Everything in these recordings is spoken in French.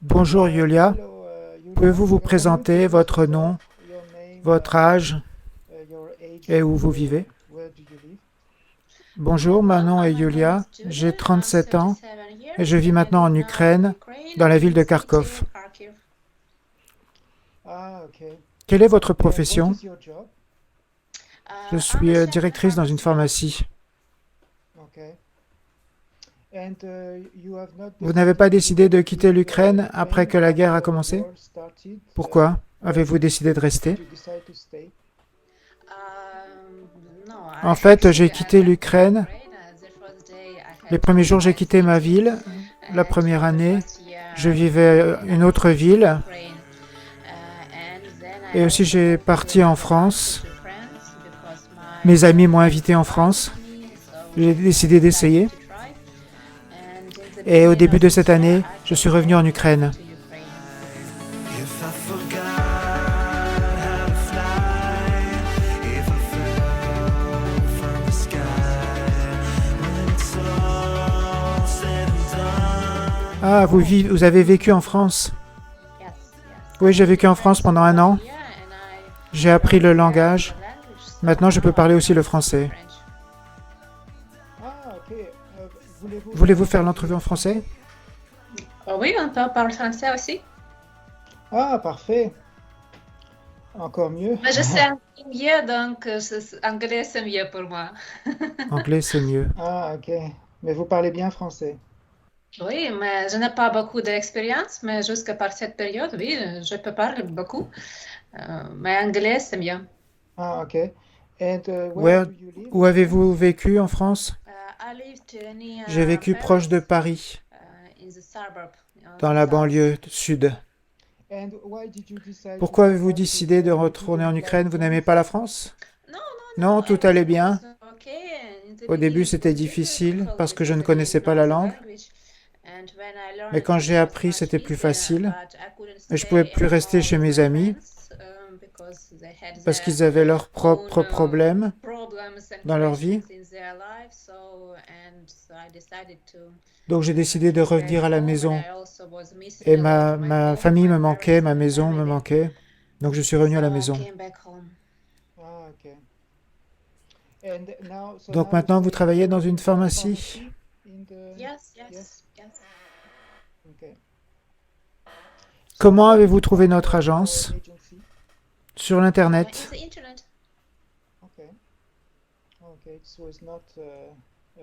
Bonjour Yulia, pouvez-vous vous présenter votre nom, votre âge et où vous vivez? Bonjour, mon nom est Yulia, j'ai 37 ans et je vis maintenant en Ukraine, dans la ville de Kharkov. Quelle est votre profession? Je suis directrice dans une pharmacie. Vous n'avez pas décidé de quitter l'Ukraine après que la guerre a commencé? Pourquoi avez-vous décidé de rester? En fait, j'ai quitté l'Ukraine. Les premiers jours, j'ai quitté ma ville. La première année, je vivais une autre ville. Et aussi, j'ai parti en France. Mes amis m'ont invité en France. J'ai décidé d'essayer. Et au début de cette année, je suis revenu en Ukraine. Ah, vous avez vécu en France? Oui, j'ai vécu en France pendant 1 an. J'ai appris le langage. Maintenant, je peux parler aussi le français. Voulez-vous faire l'entrevue en français? Oui, on peut parler français aussi. Ah, parfait. Encore mieux. Mais je sais mieux, donc anglais c'est mieux pour moi. Anglais, c'est mieux. Ah, ok. Mais vous parlez bien français. Oui, mais je n'ai pas beaucoup d'expérience, mais jusqu'à par cette période, oui, je peux parler beaucoup. Mais anglais c'est mieux. Ah, ok. And where Where- do you live? Où avez-vous vécu en France? I lived near J'ai vécu proche de Paris, in the suburb, dans la banlieue sud. And why did you decide to Pourquoi come avez-vous back to décidé de Ukraine? retourner en Didn't Ukraine? like Vous n'aimez things? pas la France? No, Non, tout allait bien. okay. In the Au début, beginning, it c'était was difficile difficult parce que je ne because I connaissais didn't pas know la the langue. language. And when I learned Mais quand it, j'ai it was appris, much c'était plus easier, facile. but I couldn't Et je ne pouvais stay plus rester anymore chez with mes my amis friends because they had parce their qu'ils avaient leurs own propres problèmes problems and dans leur vie. questions in their life. So I decided Donc j'ai décidé de to stay revenir à la home, and maison. I also was missing Et a lot my ma home, famille my me manquait, parents ma and maison me family. manquait. Donc je suis revenu à So la I maison. came back home. Ah, ok. And now, so Donc now you maintenant, vous say travaillez you dans work une in a pharmacie? pharmacy in the... Yes, Yes? yes. Okay. So Comment how did avez-vous you trouvé find notre our agence? agency? Sur In l'Internet. the internet. Okay. Okay. So it's not uh,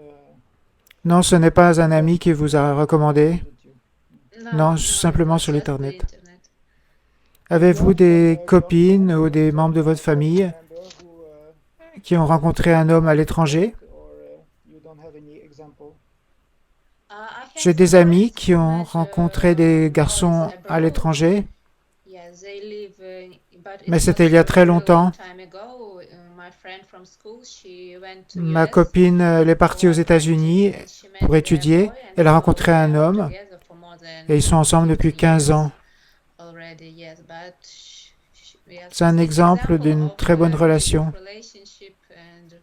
Non, ce n'est pas un ami qui vous a recommandé. did you? Non, No, simplement it sur was just the l'Internet. internet. Avez-vous des copines ou des membres de votre Family famille member who qui ont rencontré un homme à l'étranger? or you don't have any example? I have J'ai some des amis friends qui who ont met rencontré des boys garçons à abroad. l'étranger, Yes, they live, but mais it c'était was il y a a très really long longtemps. time ago. My friend from school, she went to Ma US copine, elle est for partie aux practice États-Unis and she met pour a étudier. boy, and Elle a so rencontré they un are homme together for more et ils than sont ensemble 15 depuis 15 years ans. already. Yes, but yes, C'est un it's an exemple example d'une of très bonne a really good relation. relationship, and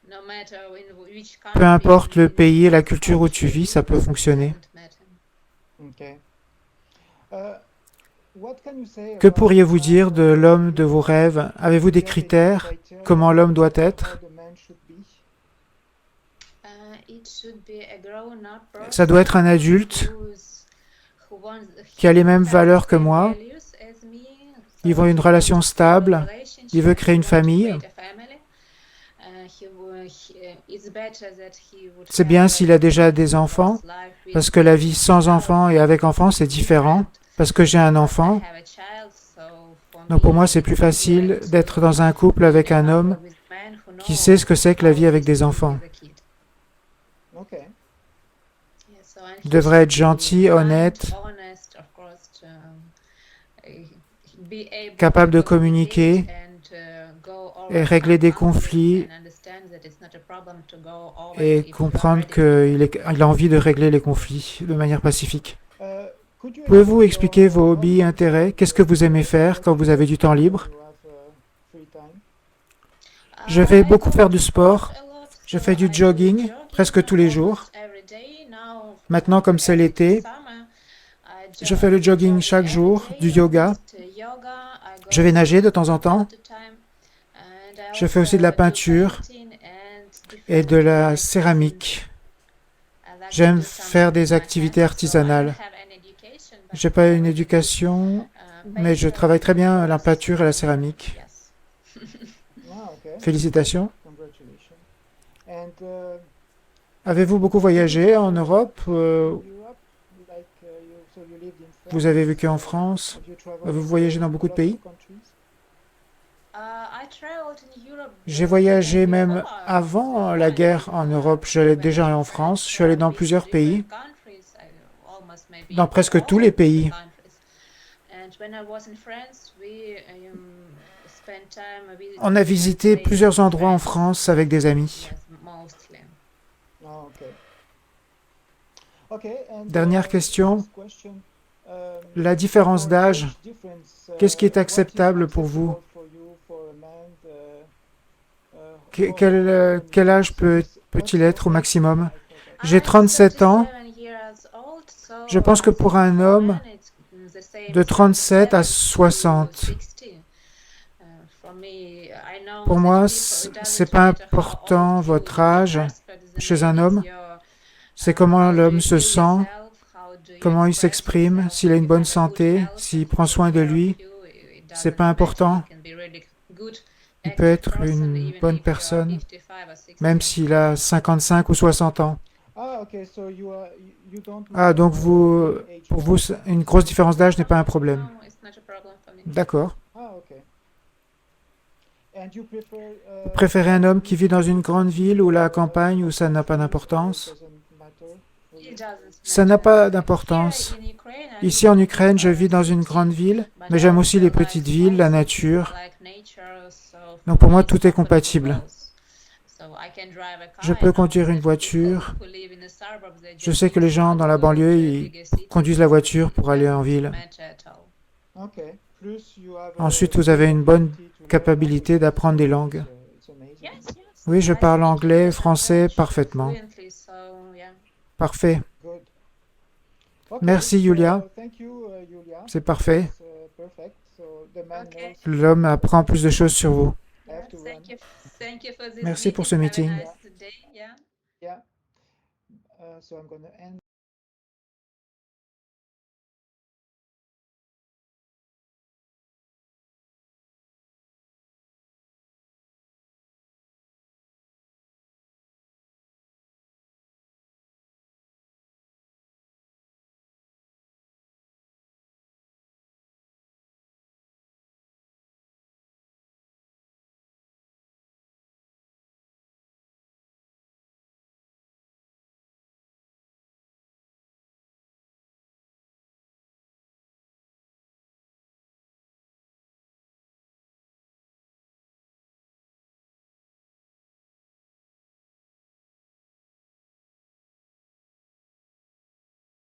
no matter in which Peu country importe le you pays et la live, culture où tu vis, ça peut it fonctionner. doesn't matter. Okay. What can you say Que about pourriez-vous dire de how l'homme de you vos rêves? Avez-vous do des you have any critères? Comment l'homme doit criteria être? how the man should be? It should be a grown-up Ça doit être un person adulte who wants qui a les who mêmes has the valeurs que same moi. values as me, Il so veut he une wants relation a stable. relationship, Il veut he créer une wants to famille. create a family. It's better that he would C'est have bien like s'il a déjà des both enfants, life parce with que la vie sans without enfants et avec enfants, c'est différent. different. Parce que j'ai un But I enfant, have a child, so for donc pour moi me c'est plus it's facile easier d'être to dans un couple be in avec a un homme couple with men who qui sait ce que know c'est que la how vie it avec is des to be enfants. with a kid. Okay. Yeah, so and Il he devrait should être be gentil, kind, honnête, honest, of course, be able capable to de communicate communiquer and go et over régler some des conflicts conflits and understand that it's not a problem to go over et it if you are comprendre ready to. qu'il a envie de régler les conflits de manière pacifique. Could you Pouvez-vous explain expliquer your vos hobbies et hobbies? intérêts? Qu'est-ce que vous aimez faire quand vous avez du temps libre? When you have free time? Je vais I beaucoup go faire du to sport. sport a lot, Je so fais du I do jogging presque tous les jours. almost every day now. Maintenant, comme c'est As it's l'été, summer, I Je fais le jogging chaque jour, du yoga. Je vais nager de temps en temps. Je fais aussi de la peinture et de la céramique. J'aime faire des activités artisanales. Je n'ai pas une éducation, mais je travaille très bien la peinture et la céramique. Ah, okay. Félicitations. Congratulations. And Avez-vous beaucoup voyagé en Europe? Europe, like so you lived in France. Vous avez vécu en France? Have you traveled Vous voyagez dans beaucoup de lots of pays? countries? J'ai voyagé même avant la guerre en Europe. J'allais déjà en France. Je suis allé dans plusieurs pays, dans presque tous les pays. On a visité plusieurs endroits en France avec des amis. Ah, okay. Okay, and, Dernière question. last question. La différence d'âge, Age difference, qu'est-ce qui est what is acceptable pour vous? acceptable for you, for a man, Quel âge peut-il être au maximum? J'ai J'ai 37 ans. Je pense que pour un homme, de 37 à 60. Pour moi, c'est pas important votre âge chez un homme. C'est comment l'homme se sent, comment il s'exprime, s'il a une bonne santé, s'il prend soin de lui. C'est pas important. Il peut être une bonne personne, même s'il a 55 ou 60 ans. Ah, okay, so you don't Ah, donc pour vous, age. une grosse différence d'âge n'est pas un problème. D'accord. Ah, okay. And you prefer, Vous préférez un homme qui vit dans une grande ville ou la campagne où ça n'a pas d'importance? doesn't matter for you? Ça n'a pas d'importance. Ici en Ukraine, je vis dans une grande ville, mais j'aime aussi les petites villes, la nature. Donc pour moi, tout est compatible. Je peux conduire une voiture. Je sais que les gens dans la banlieue, ils conduisent la voiture pour aller en ville. Okay. Plus you have, Ensuite, vous avez une bonne ability to learn capacité d'apprendre des langues. it's amazing. Oui, je parle anglais, français parfaitement. Parfait. Good. Okay, Merci, Yulia. Thank you, Yulia. C'est parfait. It's, perfect. So the man Okay. knows L'homme apprend plus de choses sur vous. I have to run. Merci pour ce meeting. Yeah. So I'm gonna end.